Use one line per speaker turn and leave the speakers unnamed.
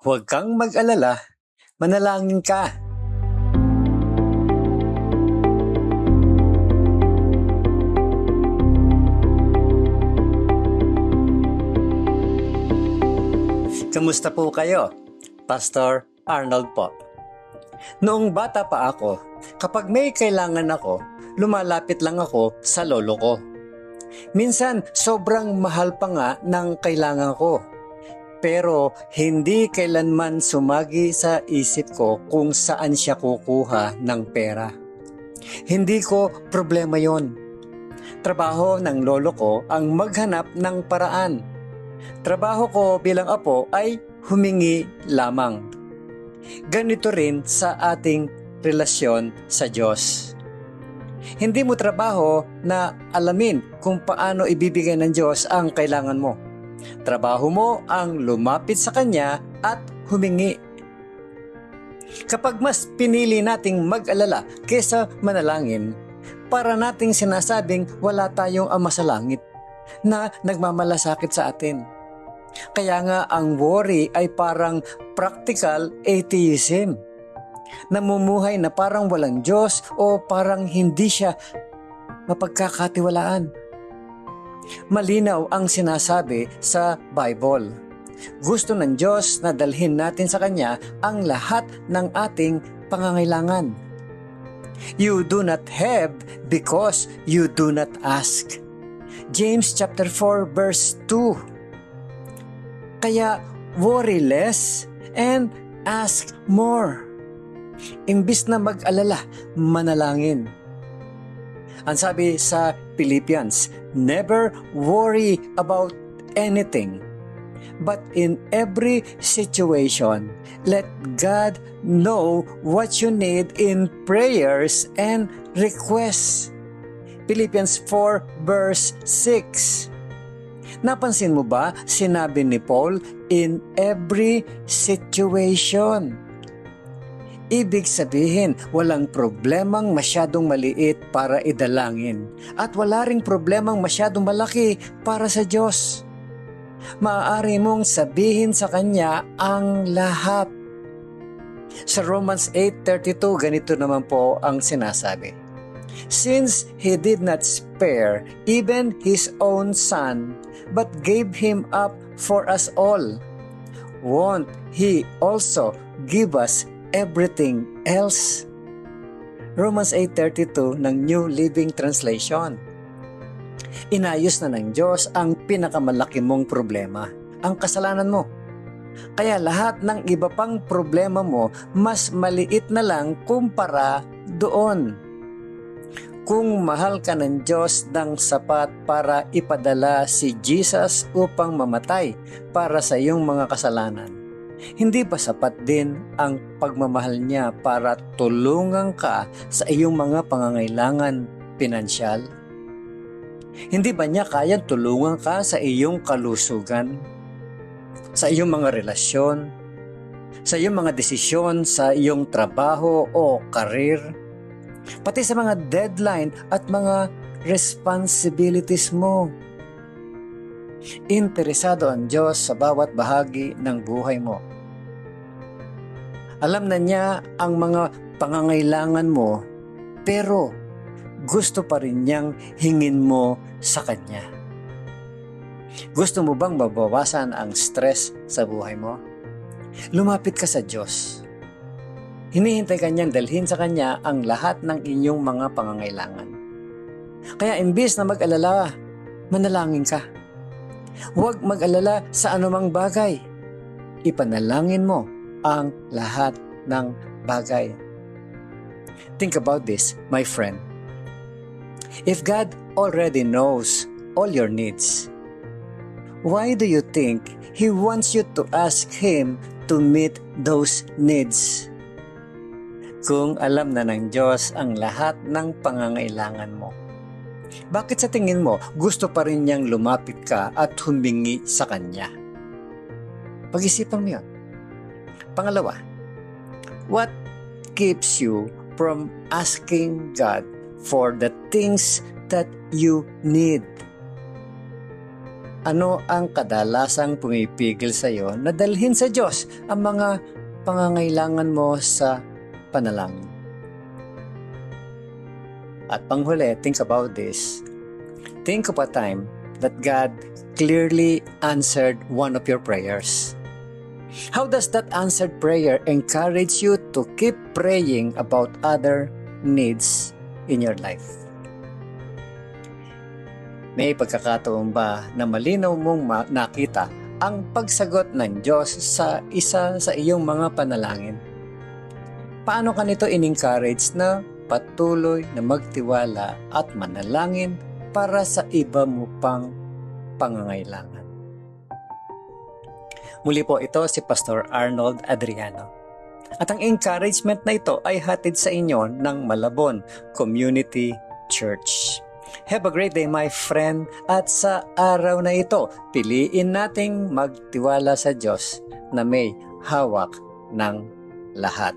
Huwag kang mag-alala, manalangin ka. Kamusta po kayo? Pastor Arnold po. Noong bata pa ako, kapag may kailangan ako, lumalapit lang ako sa lolo ko. Minsan, sobrang mahal pa nga ng kailangan ko. Pero hindi kailanman sumagi sa isip ko kung saan siya kukuha ng pera. Hindi ko problema yon. Trabaho ng lolo ko ang maghanap ng paraan. Trabaho ko bilang apo ay humingi lamang. Ganito rin sa ating relasyon sa Diyos. Hindi mo trabaho na alamin kung paano ibibigay ng Diyos ang kailangan mo. Trabaho mo ang lumapit sa Kanya at humingi. Kapag mas pinili nating mag-alala kaysa manalangin, para nating sinasabing wala tayong Ama sa langit na nagmamalasakit sa atin. Kaya nga ang worry ay parang practical atheism. Namumuhay na parang walang Diyos o parang hindi siya mapagkakatiwalaan. Malinaw ang sinasabi sa Bible. Gusto ng Diyos na dalhin natin sa Kanya ang lahat ng ating pangangailangan. You do not have because you do not ask. James chapter 4 verse 2. Kaya worry less and ask more. Imbis na mag-alala, manalangin. Ang sabi sa Philippians, never worry about anything, but in every situation, let God know what you need in prayers and requests. Philippians 4 verse 6. Napansin mo ba, sinabi ni Paul, in every situation. Ibig sabihin, walang problemang masyadong maliit para idalangin at wala ring problemang masyadong malaki para sa Diyos. Maaari mong sabihin sa Kanya ang lahat. Sa Romans 8:32, ganito naman po ang sinasabi. Since He did not spare even His own Son, but gave Him up for us all, won't He also give us everything else? Romans 8:32 ng New Living Translation. Inayos na ng Diyos ang pinakamalaki mong problema, ang kasalanan mo. Kaya lahat ng iba pang problema mo, mas maliit na lang kumpara doon. Kung mahal ka ng Diyos ng sapat para ipadala si Jesus upang mamatay para sa iyong mga kasalanan, hindi ba sapat din ang pagmamahal niya para tulungan ka sa iyong mga pangangailangan pinansyal? Hindi ba niya kayang tulungan ka sa iyong kalusugan, sa iyong mga relasyon, sa iyong mga desisyon sa iyong trabaho o karir, pati sa mga deadline at mga responsibilities mo? Interesado ang Diyos sa bawat bahagi ng buhay mo. Alam na niya ang mga pangangailangan mo, pero gusto pa rin niyang hingin mo sa Kanya. Gusto mo bang mabawasan ang stress sa buhay mo? Lumapit ka sa Diyos. Hinihintay ka niyang dalhin sa Kanya ang lahat ng inyong mga pangangailangan. Kaya imbis na mag-alala, manalangin ka. Huwag mag-alala sa anumang bagay. Ipanalangin mo ang lahat ng bagay. Think about this, my friend. If God already knows all your needs, why do you think He wants you to ask Him to meet those needs? Kung alam na ng Diyos ang lahat ng pangangailangan mo, bakit sa tingin mo gusto pa rin niyang lumapit ka at humingi sa Kanya? Pag-isipan mo yun. Pangalawa, what keeps you from asking God for the things that you need? Ano ang kadalasang pumipigil sa iyo na dalhin sa Diyos ang mga pangangailangan mo sa panalangin? At panghuli, think about this. Think of a time that God clearly answered one of your prayers. How does that answered prayer encourage you to keep praying about other needs in your life? May pagkakataon ba na malinaw mong nakita ang pagsagot ng Diyos sa isa sa iyong mga panalangin? Paano ka nito in-encourage na patuloy na magtiwala at manalangin para sa iba mo pang pangangailangan? Muli po, ito si Pastor Arnold Adriano. At ang encouragement na ito ay hatid sa inyo ng Malabon Community Church. Have a great day, my friend. At sa araw na ito, piliin nating magtiwala sa Diyos na may hawak ng lahat.